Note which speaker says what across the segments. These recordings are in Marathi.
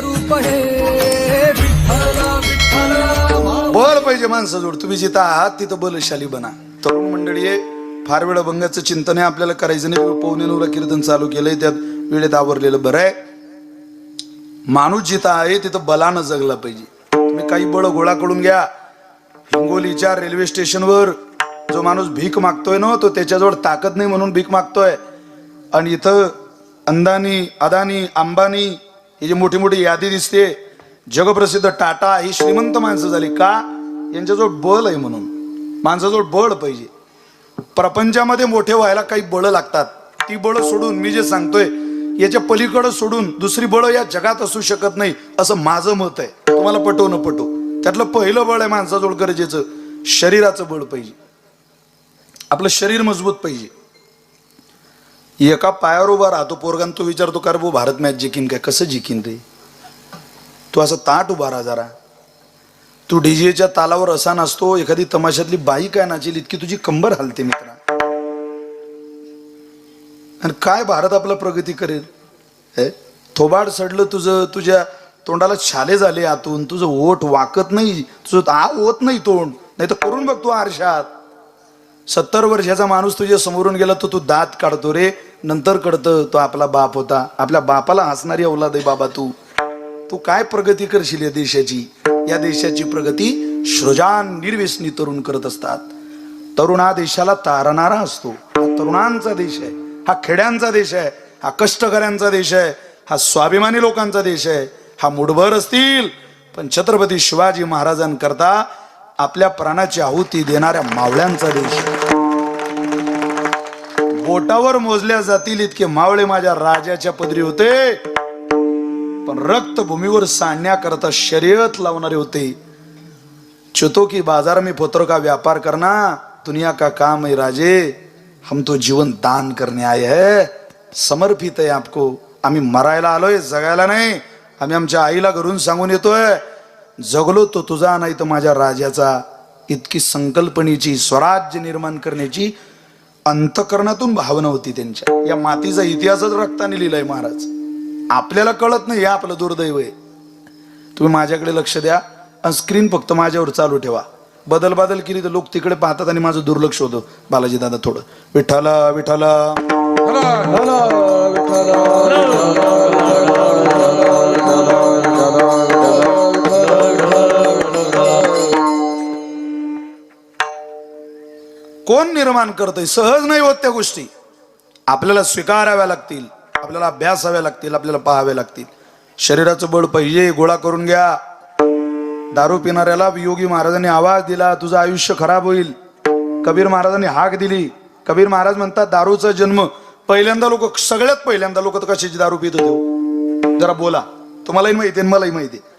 Speaker 1: रूप हे विठ्ठल विठ्ठल
Speaker 2: बळ पाहिजे माणसाजवळ. तुम्ही जिथं आहात तिथं बलशाली बना. तरुण मंडळी आहे, फार वेळ अभंगाचं चिंतन आहे आपल्याला करायचं नाही. 9:15 कीर्तन चालू केलंय, त्यात वेळेत आवरलेलं बरं आहे. माणूस जिथं आहे तिथं बलानं जगला पाहिजे. तुम्ही काही बळ गोळा करून घ्या. हिंगोलीच्या रेल्वे स्टेशनवर जो माणूस भीक मागतोय ना, तो त्याच्याजवळ ताकद नाही म्हणून भीक मागतोय. आणि इथं अंदानी, अदानी, अंबानी ही जी मोठी मोठी यादी दिसते, जगप्रसिद्ध टाटा, ही श्रीमंत माणसं झाली का? यांच्याजवळ बळ आहे म्हणून. माणसाजवळ बळ पाहिजे. प्रपंचामध्ये मोठे व्हायला काही बळ लागतात. ती बळ सोडून मी जे सांगतोय याच्या पलीकडे सोडून दुसरी बळ या जगात असू शकत नाही, असं माझं मत आहे. तुम्हाला पटो न पटो, त्यातलं पहिलं बळ आहे माणसाजवळ गरजेचं, शरीराचं बळ पाहिजे. आपलं शरीर मजबूत पाहिजे. एका पायावर उभा राहतो पोरगान, तो विचारतो का रे भाऊ भारत मॅच जिंकीन काय? कसं जिंकीन रे? तू असं ताट उभा राहा जरा. तू डीजेच्या तालावर असा नसतो, एखादी तमाशातली बाई काय नाचेल इतकी तुझी कंबर हलते मित्रा. आणि काय भारत आपला प्रगती करेल? थोबाड सडलं तुझं, तुझ्या तोंडाला छाले झाले आतून, तुझं ओठ वाकत नाही, तुझं होत नाही तोंड. नाही तर करून बघ तू आरशात. 70 वर्षाचा माणूस तुझ्या समोरून गेला तर तू दात काढतो रे. नंतर कळतं तो आपला बाप होता. आपल्या बापाला हसणारी औलाद आहे बाबा तू. तू काय प्रगती करशील या देशाची? या देशाची प्रगती सृजान निर्व्यसनी तरुण करत असतात. तरुण हा देशाला तारणारा असतो. हा तरुणांचा देश आहे, हा खेड्यांचा देश आहे, हा कष्टकऱ्यांचा देश आहे, हा स्वाभिमानी लोकांचा देश आहे. हा मुठभर असतील पण छत्रपती शिवाजी महाराजांकरता आपल्या प्राणाची आहुती देणाऱ्या मावळ्यांचा देश. बोटावर मोजल्या जातील इतके मावळे माझ्या राजाच्या पदरी होते, पण रक्तभूमीवर सांडण्याकरता शर्यत लावणारे होते. चुतो की बाजार में पुत्र का व्यापार करना, दुनिया का काम है राजे, हम तो जीवन दान करने आए हैं. समर्पित आहे आपको. आम्ही मरायला आलोय, जगायला नाही. आम्ही आमच्या आईला घरून सांगून येतोय, जगलो तो तुझा नाही तर माझ्या राजाचा. इतकी संकल्पनेची, स्वराज्य निर्माण करण्याची अंतकरणातून भावना होती त्यांच्या. या मातीचा इतिहासच रक्ताने लिहिलाय महाराज. आपल्याला कळत नाही, हे आपलं दुर्दैव आहे. तुम्ही माझ्याकडे लक्ष द्या आणि स्क्रीन फक्त माझ्यावर चालू ठेवा. बदल केली तर लोक तिकडे पाहतात आणि माझं दुर्लक्ष होतं. बालाजी दादा थोडं विठ्ठला विठ्ठला कोण निर्माण करतंय? सहज नाही होत त्या गोष्टी. आपल्याला स्वीकाराव्या लागतील, आपल्याला अभ्यासाव्या लागतील, आपल्याला पाहाव्या लागतील. शरीराचं बळ पाहिजे. गोळा करून घ्या. दारू पिणाऱ्याला योगी महाराजांनी आवाज दिला, तुझं आयुष्य खराब होईल. कबीर महाराजांनी हाक दिली. कबीर महाराज म्हणतात दारूचा जन्म पहिल्यांदा लोक, सगळ्यात पहिल्यांदा लोक तर कशाची दारू पित होते? जरा बोला. तुम्हालाही माहिती आहे, मलाही माहिती आहे.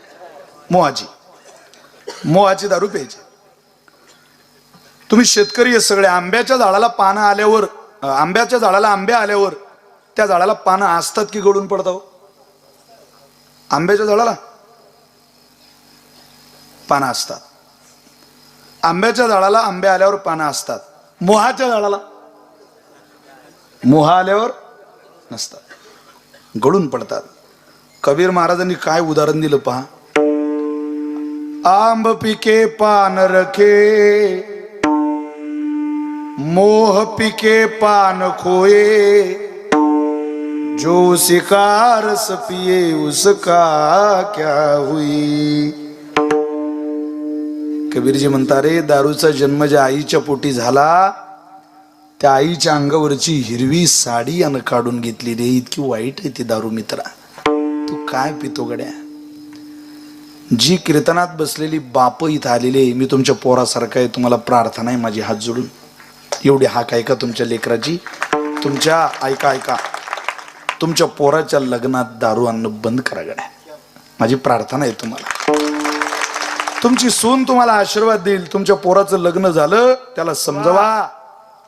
Speaker 2: मोहाची दारू प्यायची. तुम्ही शेतकरी आहे सगळे. आंब्याच्या झाडाला पानं आल्यावर, आंब्याच्या झाडाला आंबे आल्यावर त्या झाडाला पानं असतात की गळून पडतात? आंब्याच्या झाडाला पानं असतात. आंब्याच्या झाडाला आंबे आल्यावर पानं असतात. मोहाच्या झाडाला मोह आल्यावर नसतात, गळून पडतात. कबीर महाराजांनी काय उदाहरण दिलं पहा. आंब पिके पान रखे, मोह पिके पान खोए, जो शिकारस पिए उसका क्या हुई. कबीरजी म्हणता रे, दारूचा जन्म ज्या आईच्या पोटी झाला त्या आईच्या अंगावरची हिरवी साडी यानं काढून घेतली रे. इतकी वाईट आहे ती दारू मित्रा. तू काय पितो गड्या? जी कीर्तनात बसलेली बाप इथं आलेली, मी तुमच्या पोरासारखा आहे, तुम्हाला प्रार्थना आहे माझी हात जोडून. एवढी हाक ऐका तुमच्या लेकराची. तुमच्या ऐका तुमच्या पोराच्या लग्नात दारू आणणं बंद करा गड्या. माझी प्रार्थना आहे तुम्हाला. तुमची सून तुम्हाला आशीर्वाद देईल. तुमच्या पोराचं लग्न झालं, त्याला समजवा,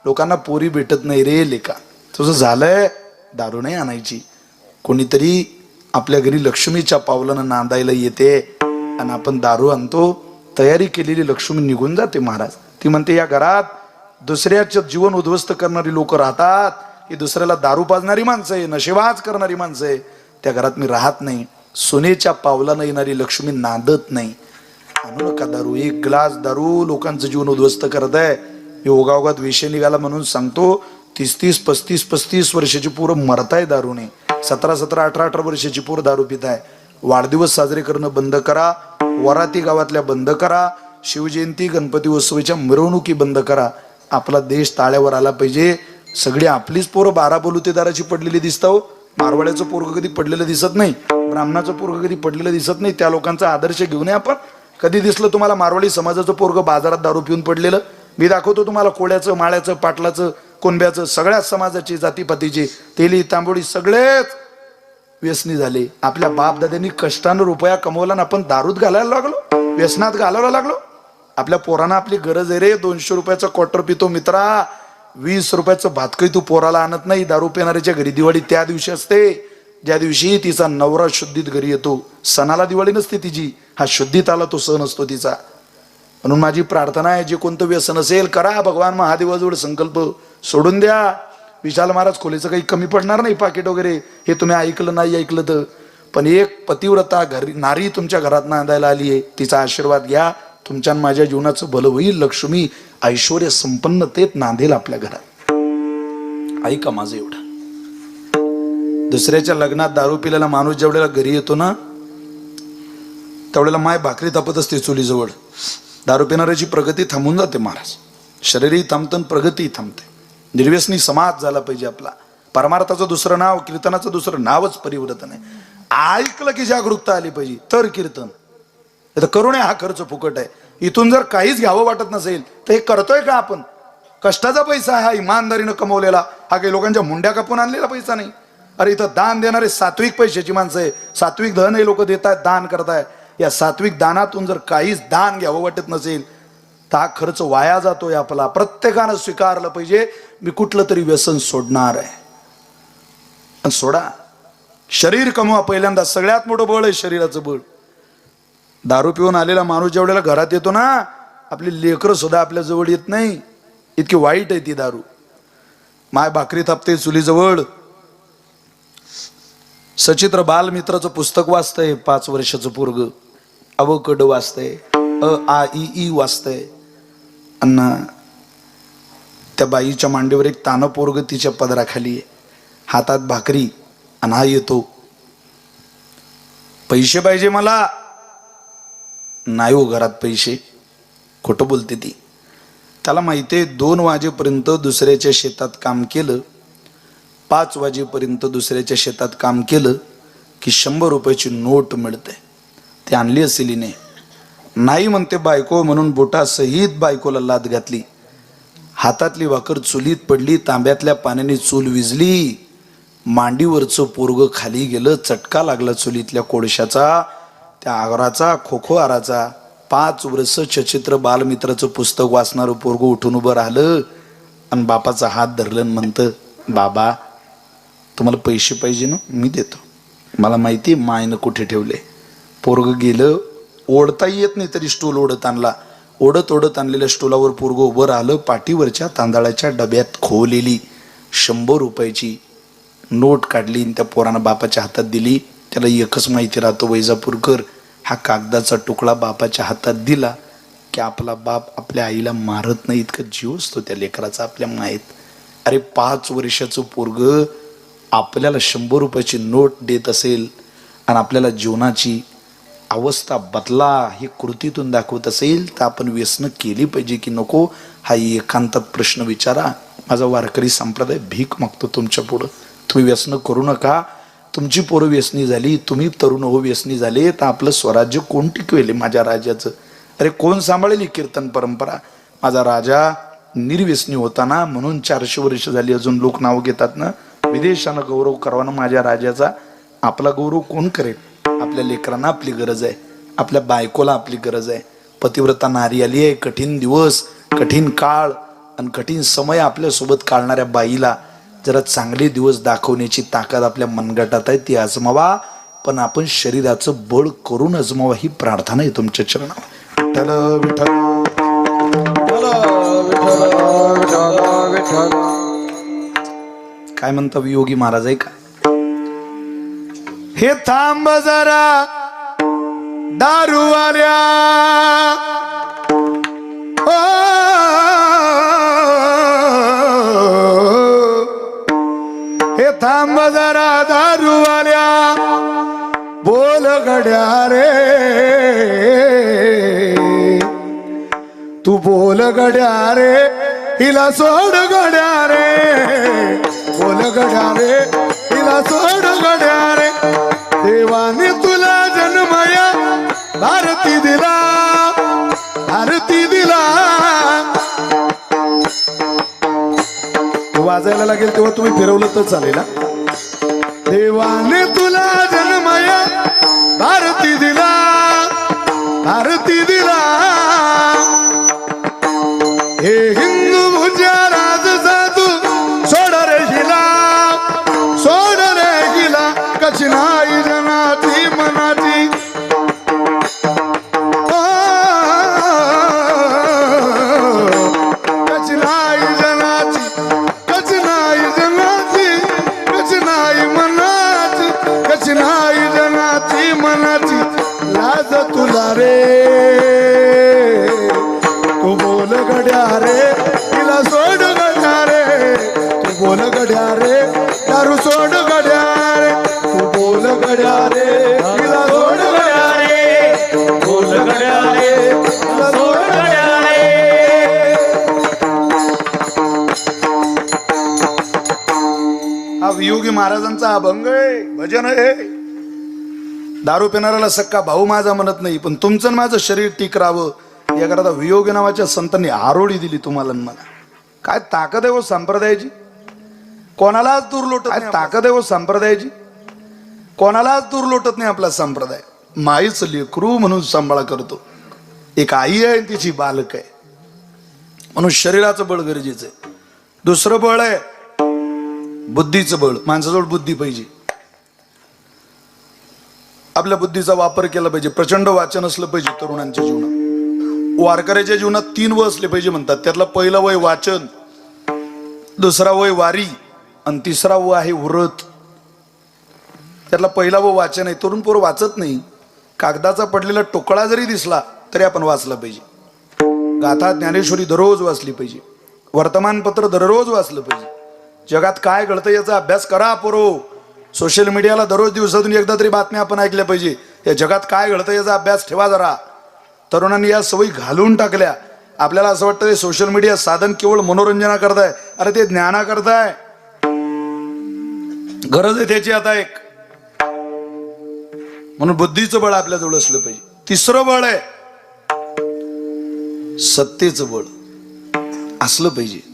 Speaker 2: लोकांना पोरी भेटत नाही रे लेका, तुझं झालंय, दारू नाही आणायची. कोणीतरी आपल्या घरी लक्ष्मीच्या पावलानं नांदायला येते आणि आपण दारू आणतो. तयारी केलेली लक्ष्मी निघून जाते महाराज. ती म्हणते या घरात दुसऱ्याचं जीवन उद्ध्वस्त करणारी लोक राहतात, ही दुसऱ्याला दारू पाजणारी माणसं आहे, नशेबाज करणारी माणसं आहे, त्या घरात मी राहत नाही. सोनेच्या पावलानं येणारी लक्ष्मी नांदत नाही. आणू नका दारू. एक ग्लास दारू लोकांचं जीवन उद्ध्वस्त करत आहे. मी ओगावगात विषय निघाला म्हणून सांगतो. 30-30, 35-35 वर्षाची पोरं मरताय दारूने. 17-17, 18-18 वर्षाची पोरं दारू पिताय. वाढदिवस साजरे करणं बंद करा. वराती गावातल्या बंद करा. शिवजयंती गणपती उत्सवाच्या मिरवणुकी बंद करा. आपला देश ताळ्यावर आला पाहिजे. सगळी आपलीच पोरं 12 बलुतेदाराची पडलेली दिसतं. मारवाड्याचं पोरग कधी पडलेलं दिसत नाही. ब्राह्मणाचं पोरग कधी पडलेलं दिसत नाही. त्या लोकांचा आदर्श घेऊन आपण. कधी दिसलं तुम्हाला मारवाडी समाजाचं पोरग बाजारात दारू पिऊन पडलेलं? मी दाखवतो तुम्हाला. कोळ्याचं, माळ्याचं, पाटलाचं, कोणब्याचं, सगळ्याच समाजाचे, जातीपातीचे, तेली तांबोळी सगळेच व्यसनी झाले. आपल्या बापदाद्यांनी कष्टानं रुपया कमवला ना आपण दारूत घालायला लागलो, व्यसनात घालायला लागलो. आपल्या पोरांना आपली गरज आहे रे. 200 रुपयाचा क्वार्टर पितो मित्रा. 20 रुपयाचं भातकही तू पोराला आणत नाही. दारू पिणाऱ्याच्या घरी दिवाळी त्या दिवशी असते ज्या दिवशी तिचा नवरा शुद्धीत घरी येतो. सणाला दिवाळी नसते तिची. हा शुद्धीत आला तो सण असतो तिचा. म्हणून माझी प्रार्थना आहे, जे कोणतं व्यसन असेल करा. भगवान महादेवाजवळ संकल्प सोडून द्या. विशाल महाराज खोलीचं काही कमी पडणार नाही पाकिट वगैरे. हे तुम्ही ऐकलं नाही ऐकलं तर. पण एक पतिव्रता घरी नारी तुमच्या घरात नांदायला आली आहे. तिचा आशीर्वाद घ्या. तुमच्या माझ्या जीवनाचं भलं होईल. लक्ष्मी ऐश्वर्य संपन्नतेत नांदेल आपल्या घरात. ऐका माझं एवढं. दुसऱ्याच्या लग्नात दारू पिलेला माणूस जेवढ्याला घरी येतो ना, तेवढ्याला माय भाकरी तापत असते चुलीजवळ. दारू पिणाऱ्याची प्रगती थांबून जाते महाराज. शरीरही थांबतं, प्रगतीही थांबते. निर्व्यसनी समाज झाला पाहिजे आपला. परमार्थाचं दुसरं नाव, कीर्तनाचं दुसरं नावच परिवर्तन आहे. ऐकलं की जागरूकता आली पाहिजे तर कीर्तन. करू नये. हा खर्च फुकट आहे. इथून जर काहीच घ्यावं वाटत नसेल तर हे करतोय का आपण? कष्टाचा पैसा आहे हा, इमानदारीनं कमवलेला. हा काही लोकांच्या मुंड्या कापून आणलेला पैसा नाही. अरे इथं दान देणारे सात्विक पैशाची माणसं आहे. सात्विक धन हे लोक देत आहेत, दान करताय. या सात्विक दानातून जर काहीच दान घ्यावं वाटत नसेल तर हा खर्च वाया जातोय आपला. प्रत्येकानं स्वीकारलं पाहिजे, मी कुठलं तरी व्यसन सोडणार आहे. पण सोडा. शरीर कमवा पहिल्यांदा. सगळ्यात मोठं बळ आहे शरीराचं बळ. दारू पिऊन आलेला माणूस जेवढ्याला घरात येतो ना, आपली लेकरं सुद्धा आपल्या जवळ येत नाही. इतकी वाईट आहे ती दारू. माय भाकरी थापते चुलीजवळ. सचित्र बालमित्राचं पुस्तक वाचतंय 5 वर्षाचं पोरग. अवकड वाचतंय, अ आ इ ई वाचतंय. अण्णा त्या बाईच्या मांडीवर एक तानं पोरग तिच्या पदराखाली आहे. हातात भाकरी. आणि हा येतो, पैसे पाहिजे मला. नाही हो घरात पैसे. खोटं बोलते ती. त्याला माहिती आहे 2 वाजेपर्यंत दुसऱ्याच्या शेतात काम केलं, 5 वाजेपर्यंत दुसऱ्याच्या शेतात काम केलं की 100 रुपयाची नोट मिळते. ती आणली असेल हिने. नाही म्हणते बायको म्हणून बोटासहित बायकोला लाद घातली. हातातली भाकर चुलीत पडली. तांब्यातल्या पाण्याने चूल विजली. मांडीवरचं पोरग खाली गेलं. चटका लागला चुलीतल्या कोळशाचा, त्या आराचा, खोखो आराचा. 5 वर्ष सचित्र बालमित्राचं पुस्तक वाचणारं पोरग उठून उभं राहिलं आणि बापाचा हात धरलं आणि म्हणतं, बाबा तुम्हाला पैसे पाहिजे ना, मी देतो. मला माहिती मायनं कुठे ठेवले. पोरग गेलं. ओढता येत नाही तरी स्टूल ओढत आणला. ओढत ओढत आणलेल्या स्टूलावर पोरग उभं राहिलं. पाठीवरच्या तांदळाच्या डब्यात खोवलेली 100 रुपयाची नोट काढली आणि त्या पोरानं बापाच्या हातात दिली. त्याला एकच माहिती राहतो, वैजापूरकर, हा कागदाचा तुकडा बापाच्या हातात दिला की आपला बाप आपल्या आईला मारत नाही. इतका जीव असतो त्या लेकराचा आपल्या मायेत. अरे 5 वर्षाचं पोरग आपल्याला 100 रुपयाची नोट देत असेल आणि आपल्याला जीवनाची अवस्था बदला ही कृतीतून दाखवत असेल तर आपण व्यसन केली पाहिजे की नको, हा एकांतात प्रश्न विचारा. माझा वारकरी संप्रदाय भीक मागतो तुमच्या पुढं. तुम्ही व्यसन करू नका. तुमची पोरं व्यसनी झाली, तुम्ही तरुण हो व्यसनी झाले तर आपलं स्वराज्य कोण टिकवेल माझ्या राजाचं? अरे कोण सांभाळेल ही कीर्तन परंपरा? माझा राजा निर्व्यसनी होता ना, म्हणून 400 वर्ष झाली अजून लोक नाव घेतात ना. विदेशानं गौरव करावा ना माझ्या राजाचा. आपला गौरव कोण करेल? आपल्या लेकरांना आपली गरज आहे, आपल्या बायकोला आपली गरज आहे. पतिव्रता नारी आली आहे. कठीण दिवस, कठीण काळ आणि कठीण समय आपल्यासोबत काढणाऱ्या बाईला जरा चांगले दिवस दाखवण्याची ताकद आपल्या मनगटात आहे, ती आजमावा. पण आपण शरीराचं बळ करून आजमावा ही प्रार्थना आहे तुमच्या चरणावर. विठ्ठल विठ्ठल काय म्हणता योगी महाराज आहे का? हे थांब जरा दारूवाल्या ओ, हे थांब जरा दारूवाल्या बोल गड्या रे तू बोल गड्या रे हिला सोड गड्या रे बोल गड्या रे हिला सोड गड्या रे देवाने तुला जन्मया भारती दिला भारती दिला वाजायला लागेल तेव्हा तुम्ही फिरवलं तर चालेल ना देवाने तुला जन्मया भारती दिला भारती दिला हे हिंदू भुजा राज साधू सोड रे हिला सोड रे हिला कचनाई जनाची मनाची कचनाई जनाची कचनाई जनाची कचनाई मनाची कचनाई जनाची मनाची लाज तुला रे तू बोल गड्या रे तिला सोड गड्या रे तू बोल गड्या रे दारू सोड गड्या रे तू बोल गड्या रे तिला सोड गड्या रे बोल गड्या रे तिला सोड गड्या रे हा वियोगी महाराजांचा अभंग आहे भजन आहे दारू पिणाऱ्याला सक्का भाऊ माझा म्हणत नाही पण तुमचं आणि माझं शरीर टिक राहावं याकरता वियोगी नावाच्या संतांनी आरोळी दिली तुम्हाला आणि मला काय ताकद आहे हो संप्रदायाची कोणालाच दूर लोटत नाही ताकद आहे हो संप्रदायाची कोणालाच दूर लोटत नाही आपला संप्रदाय माईच लेकरू म्हणून सांभाळा करतो एक आई आहे तिची बालक आहे म्हणून शरीराचं बळ गरजेचं आहे दुसरं बळ आहे बुद्धीचं बळ माणसाजवळ बुद्धी पाहिजे आपल्या बुद्धीचा वापर केला पाहिजे प्रचंड वाचन असलं पाहिजे तरुणांच्या जीवनात वारकऱ्याच्या जीवनात 3 वय असले पाहिजे म्हणतात त्यातलं पहिलं वय वाचन दुसरा वय वारी आणि तिसरा वय आहे व्रत त्यातला पहिला वय वाचन आहे तरुण पोर वाचत नाही कागदाचा पडलेला टोकळा जरी दिसला तरी आपण वाचला पाहिजे गाथा ज्ञानेश्वरी दररोज वाचली पाहिजे वर्तमानपत्र दररोज वाचलं पाहिजे जगात काय घडतं याचा अभ्यास करा पोरो सोशल मीडियाला दररोज दिवसातून एकदा तरी बातम्या आपण ऐकल्या पाहिजे या जगात काय घडतं याचा अभ्यास ठेवा जरा तरुणांनी या सवयी घालून टाकल्या आपल्याला असं वाटतं सोशल मीडिया साधन केवळ मनोरंजना करताय अरे ते ज्ञाना करताय गरज आहे त्याची आता एक म्हणून बुद्धीचं बळ आपल्या जवळ असलं पाहिजे तिसरं बळ आहे सत्तेचं बळ असलं पाहिजे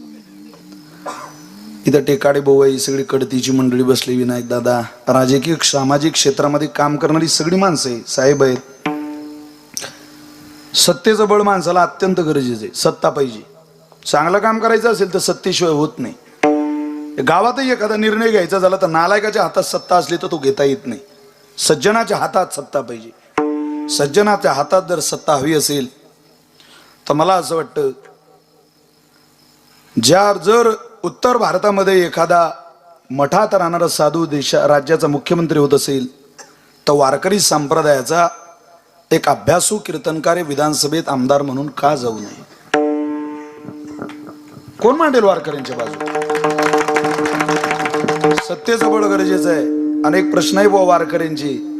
Speaker 2: इथं टेकाडे भाऊ आहे सगळी कडतीची मंडळी बसली विनायक दादा राजकीय सामाजिक क्षेत्रामध्ये काम करणारी सगळी माणसं आहे साहेब आहेत सत्तेचं बळ माणसाला अत्यंत गरजेचं आहे सत्ता पाहिजे चांगलं काम करायचं असेल तर सत्तेशिवाय होत नाही गावातही एखादा निर्णय घ्यायचा झाला तर नालायकाच्या हातात सत्ता असली तर तो घेता येत नाही सज्जनाच्या हातात सत्ता पाहिजे सज्जनाच्या हातात जर सत्ता हवी असेल तर मला असं वाटतं जर उत्तर भारतामध्ये एखादा मठात राहणारा साधू राज्याचा मुख्यमंत्री होत असेल तर वारकरी संप्रदायाचा एक अभ्यासू कीर्तनकार विधानसभेत आमदार म्हणून का जाऊ नये कोण मांडेल वारकऱ्यांच्या बाजू सत्तेचं बळ गरजेचं आहे अनेक प्रश्न आहे वारकऱ्यांची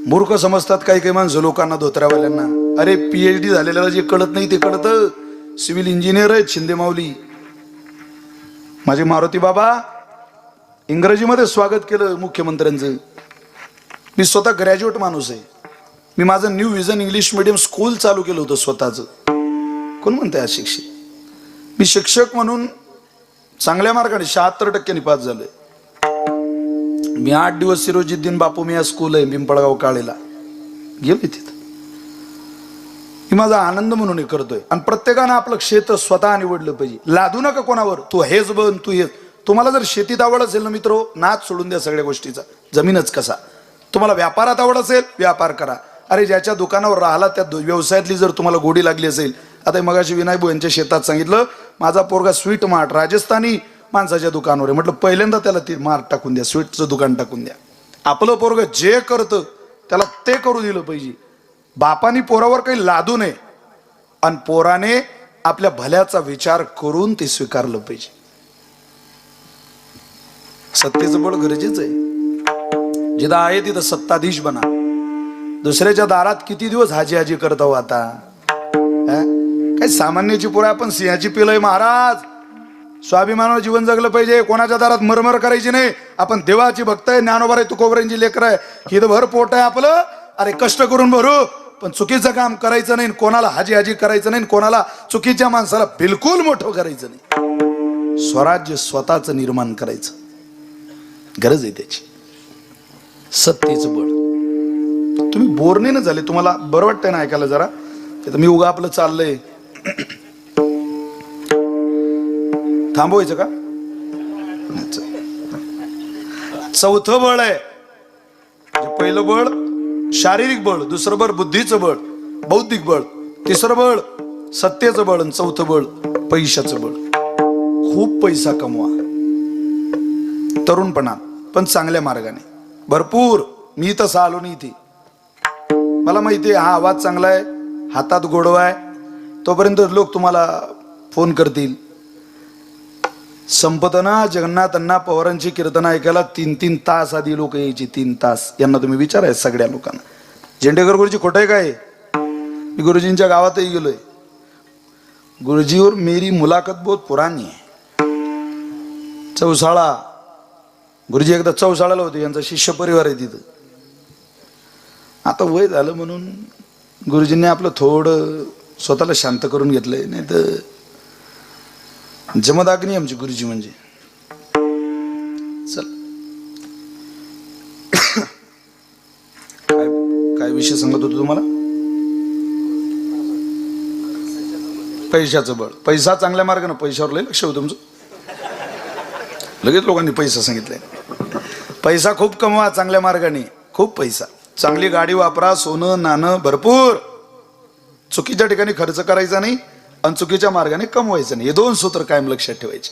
Speaker 2: मूर्ख समजतात काही काही माणसं लोकांना धोत्र्यावाल्यांना अरे PhD झालेल्याला जे कळत नाही ते कळतं सिव्हिल इंजिनियर आहेत शिंदे माऊली माझे मारुती बाबा इंग्रजीमध्ये स्वागत केलं मुख्यमंत्र्यांचं मी स्वतः ग्रॅज्युएट माणूस आहे मी माझं new vision English medium school चालू केलं होतं स्वतःचं कोण म्हणतंय अशिक्षित मी शिक्षक म्हणून चांगल्या मार्गाने 76% पास झालोय मी 8 दिवस सिरोजिद्दीन बापू मी या स्कूल आहे पिंपळगाव काळेला गेले तिथं ही माझा आनंद म्हणून हे करतोय आणि प्रत्येकानं आपलं क्षेत्र स्वतः निवडलं पाहिजे लादू नका कोणावर तू हेच बन तू हेच तुम्हाला जर शेतीत आवड असेल ना मित्रो नाच सोडून द्या सगळ्या गोष्टीचा जमीनच कसा तुम्हाला व्यापारात आवड असेल व्यापार करा अरे ज्याच्या दुकानावर राहिला त्या व्यवसायातली जर तुम्हाला गोडी लागली असेल आता मगाशी विनायक भाऊ यांच्या शेतात सांगितलं माझा पोरगा स्वीट मार्ट राजस्थानी माणसाच्या दुकानावर आहे म्हटलं पहिल्यांदा त्याला ती मार्ट टाकून द्या स्वीटचं दुकान टाकून द्या आपलं पोरग जे करतं त्याला ते करू दिलं पाहिजे. बापानी पोरावर काही लादू नये आणि पोराने आपल्या भल्याचा विचार करून ते स्वीकारलं पाहिजे. सत्तेचं बळ गरजेचं आहे. जिथं आहे तिथं सत्ताधीश बना. दुसऱ्याच्या दारात किती दिवस हाजी हाजी करतो आता? काय सामान्याची पोरं आपण सिंहाची पिलंय महाराज. स्वाभिमानावर जीवन जगलं पाहिजे. कोणाच्या दारात मरमर करायची नाही. आपण देवाची भक्त आहे, ज्ञानोबा आहे, तुकोबरांची लेकर आहे. हिथं भर पोट आहे आपलं. अरे कष्ट करून भरू, पण चुकीचं काम करायचं नाही. कोणाला हाजी हाजी करायचं नाही. कोणाला चुकीच्या माणसाला बिलकुल मोठं करायचं नाही. स्वराज्य स्वतःच निर्माण करायचं गरज आहे त्याची. सत्तेचं बळ. तुम्ही बोर नाही ना झाले? तुम्हाला बरं वाटतंय ना ऐकायला जरा? मी उगा आपलं चाललंय. थांबवायचं का? चौथं बळ आहे. पहिलं बळ शारीरिक बळ, दुसरं बळ बुद्धीचं बळ, बौद्धिक बळ, तिसरं बळ सत्तेचं बळ आणि चौथं बळ पैशाचं बळ. खूप पैसा कमवा तरुणपणात, पण चांगल्या मार्गाने. भरपूर. मी तसं आलो नाही इथे. मला माहिती आहे हा आवाज चांगला आहे, हातात गोडवा आहे, तोपर्यंत लोक तुम्हाला फोन करतील. संपतना जगन्नाथांना पवारांची कीर्तन ऐकायला 3-3 तास आधी लोक यायची. 3 तास. यांना तुम्ही विचाराय सगळ्या लोकांना. झेंडेकर गुरुजी खोटं आहे काय? मी गुरुजींच्या गावातही गेलोय. गुरुजीवर मेरी मुलाखत बहुत पुरानी है. चौसाळा. गुरुजी एकदा चौसाळ्याला होते. यांचा शिष्य परिवार आहे तिथं. आता वय झालं म्हणून गुरुजींनी आपलं थोडं स्वतःला शांत करून घेतलंय. नाही तर जमदाग्नी आमची गुरुजी म्हणजे. चल काय विषय सांगत होतो तुम्हाला? पैशाचं बळ. पैसा चांगल्या मार्गाने. पैशावर लय लक्ष होतं तुमचं. लगेच लोकांनी पैसा सांगितलंय. पैसा खूप कमवा चांगल्या मार्गाने. खूप पैसा. चांगली गाडी वापरा, सोनं नाणं भरपूर. चुकीच्या ठिकाणी खर्च करायचा नाही आणि चुकीच्या मार्गाने कमवायचं नाही. हे 2 सूत्र कायम लक्षात ठेवायचे.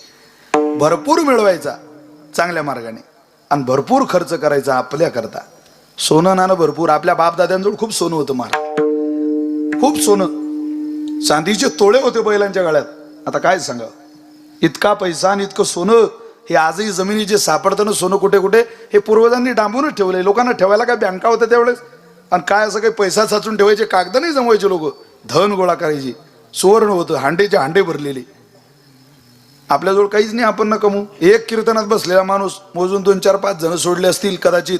Speaker 2: भरपूर मिळवायचा चांगल्या मार्गाने आणि भरपूर खर्च करायचा आपल्या करता. सोनं नाणं भरपूर. आपल्या बापदाद्यांजवळ खूप सोनं होतं महाराज. खूप सोनं. चांदीचे तोळे होते बैलांच्या गळ्यात. आता काय सांगा, इतका पैसा आणि इतकं सोनं. हे आजही जमिनी जे सापडतं ना सोनं कुठे कुठे, हे पूर्वजांनी डांबूनच ठेवलंय. लोकांना ठेवायला काय बँका होत्या त्यावेळेस? आणि काय असं काही पैसा साचून ठेवायचे कागद नाही जमवायचे लोक. धन गोळा करायची. सुवर्ण होतं. हांडेचे हांडे भरलेले. आपल्याजवळ काहीच नाही. आपण न कमू. एक कीर्तनात बसलेला माणूस मोजून 2-4-5 जण सोडले असतील कदाचित,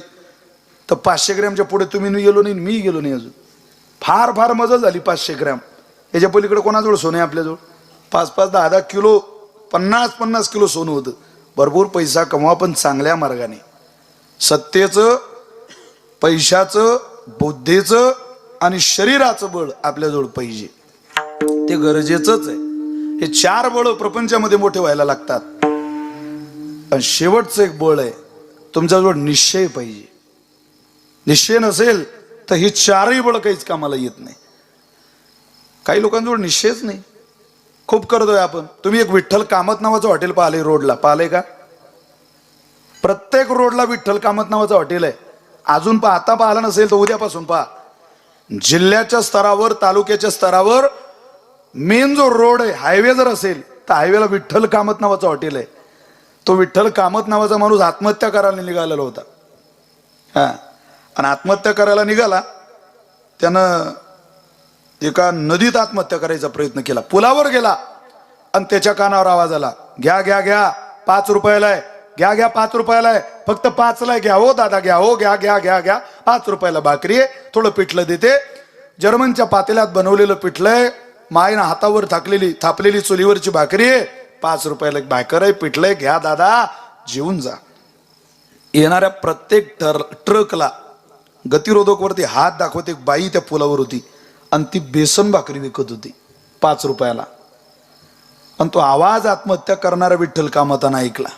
Speaker 2: तर 500 ग्रॅमच्या पुढे तुम्ही गेलो नाही, मी गेलो नाही अजून. फार फार मजा झाली. 500 ग्रॅम. याच्या पलीकडे कोणाजवळ सोनं आहे आपल्याजवळ? 5-5, 10-10 किलो, 50-50 किलो सोनं होतं. भरपूर पैसा कमवा, पण चांगल्या मार्गाने. सत्तेचं, पैशाचं, बुद्धीचं आणि शरीराचं बळ आपल्याजवळ पाहिजे. ते गरजेचंच आहे. हे 4 बळ प्रपंचामध्ये मोठे व्हायला लागतात. आणि शेवटचं एक बळ आहे, तुमच्याजवळ निश्चय पाहिजे. निश्चय नसेल तर ही 4ही बळ काहीच कामाला येत नाही. काही लोकांजवळ निश्चयच नाही. खूप करतोय आपण. तुम्ही एक विठ्ठल कामत नावाचं हॉटेल पाहिलंय रोडला? पाहिलंय का? प्रत्येक रोडला विठ्ठल कामत नावाचं हॉटेल आहे. अजून आता पाहिलं नसेल तर उद्यापासून पहा. जिल्ह्याच्या स्तरावर, तालुक्याच्या स्तरावर मेन जो रोड आहे, हायवे जर असेल तर हायवेला विठ्ठल कामत नावाचं हॉटेल आहे. तो विठ्ठल कामत नावाचा माणूस आत्महत्या करायला निघालेला होता. आणि आत्महत्या करायला निघाला. त्यानं एका नदीत आत्महत्या करायचा प्रयत्न केला. पुलावर गेला आणि त्याच्या कानावर आवाज आला, घ्या घ्या घ्या, 5 रुपयाला आहे. घ्या घ्या, 5 रुपयाला आहे. फक्त 5ला घ्या हो दादा, घ्या हो, घ्या घ्या घ्या घ्या. 5 रुपयाला भाकरी आहे. थोडं पिठलं देते. जर्मनच्या पातेल्यात बनवलेलं पिठलं आहे. मायनं हातावर थापलेली चुलीवरची भाकरी आहे. 5 रुपयाला भाकर आहे, पिठलंय. घ्या दादा, जेवून जा. येणाऱ्या प्रत्येक ट्रकला गतिरोधकवरती हात दाखवते एक बाई त्या पुलावर होती आणि ती बेसन भाकरी विकत होती 5 रुपयाला. आणि तो आवाज आत्महत्या करणारा विठ्ठल कामताना ऐकला.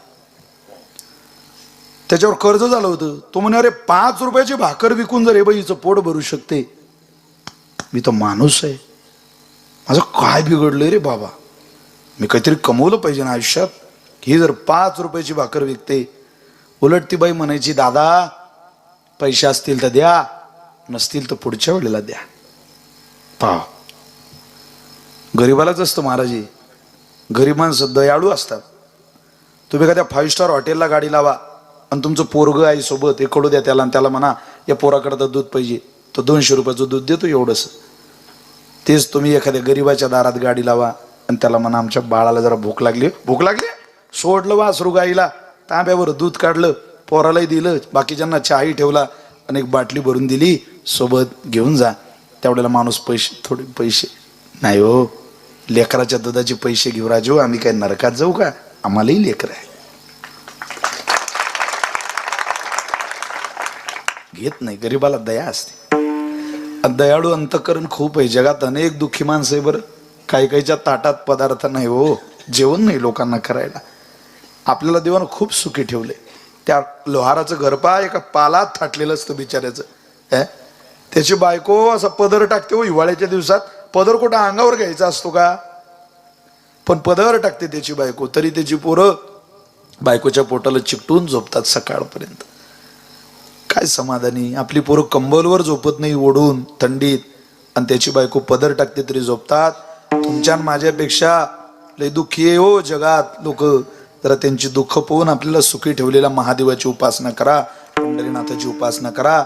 Speaker 2: त्याच्यावर कर्ज झालं होतं. तो म्हणे, अरे 5 रुपयाची भाकर विकून जर हे बाईचं पोट भरू शकते, मी तर माणूस आहे. माझं काय बिघडलंय रे बाबा? मी काहीतरी कमवलं पाहिजे ना आयुष्यात. ही जर 5 रुपयाची भाकर विकते. उलट ती बाई म्हणायची, दादा पैसे असतील तर द्या, नसतील तर पुढच्या वेळेला द्या. पहा, गरीबालाच असतं महाराजी. गरीब माणसं दयाळू असतात. तुम्ही एखाद्या 5 स्टार हॉटेलला गाडी लावा आणि तुमचं पोरग आहे सोबत, हे कडू द्या त्याला आणि त्याला म्हणा या पोराकडे तर दूध पाहिजे, तो 200 रुपयाचं दूध देतो एवढंच. तेच तुम्ही एखाद्या गरीबाच्या दारात गाडी लावा आणि त्याला म्हणा आमच्या बाळाला जरा भूक लागली, भूक लागली, सोडलं वासरू गाईला, तांब्यावर दूध काढलं, पोरालाही दिलं, बाकीच्यांना चहाही ठेवला आणि एक बाटली भरून दिली, सोबत घेऊन जा. तेवढ्याला माणूस थोडे पैसे नाही हो, लेकराच्या दुधाचे पैसे घेऊ राजू, आम्ही काय नरकात जाऊ का? आम्हालाही लेकर आहे. घेत नाही, गरीबाला दया असते. दयाळू अंतकरण खूप आहे. जगात अनेक दुःखी माणसं आहे बरं. काही काहीच्या ताटात पदार्थ नाही हो, जेवण नाही लोकांना करायला. आपल्याला देवानं खूप सुखी ठेवले. त्या लोहाराचं घरपा एका पालात थाटलेलं असतं बिचाऱ्याचं. त्याची बायको असा पदर टाकते हो हिवाळ्याच्या दिवसात. पदर कुठं अंगावर घ्यायचा असतो का? पण पदर टाकते त्याची बायको, तरी त्याची पोरं बायकोच्या पोटाला चिकटून झोपतात सकाळपर्यंत. काय समाधानी. आपली पोरं कंबलवर झोपत नाही ओढून थंडीत, आणि त्याची बायको पदर टाकते तरी झोपतात. तुमच्या माझ्यापेक्षा लय दुःखी आहे हो जगात लोक. जरा त्यांची दुःख पाहून आपल्याला सुखी ठेवलेल्या महादेवाची उपासना करा, पंढरीनाथाची उपासना करा.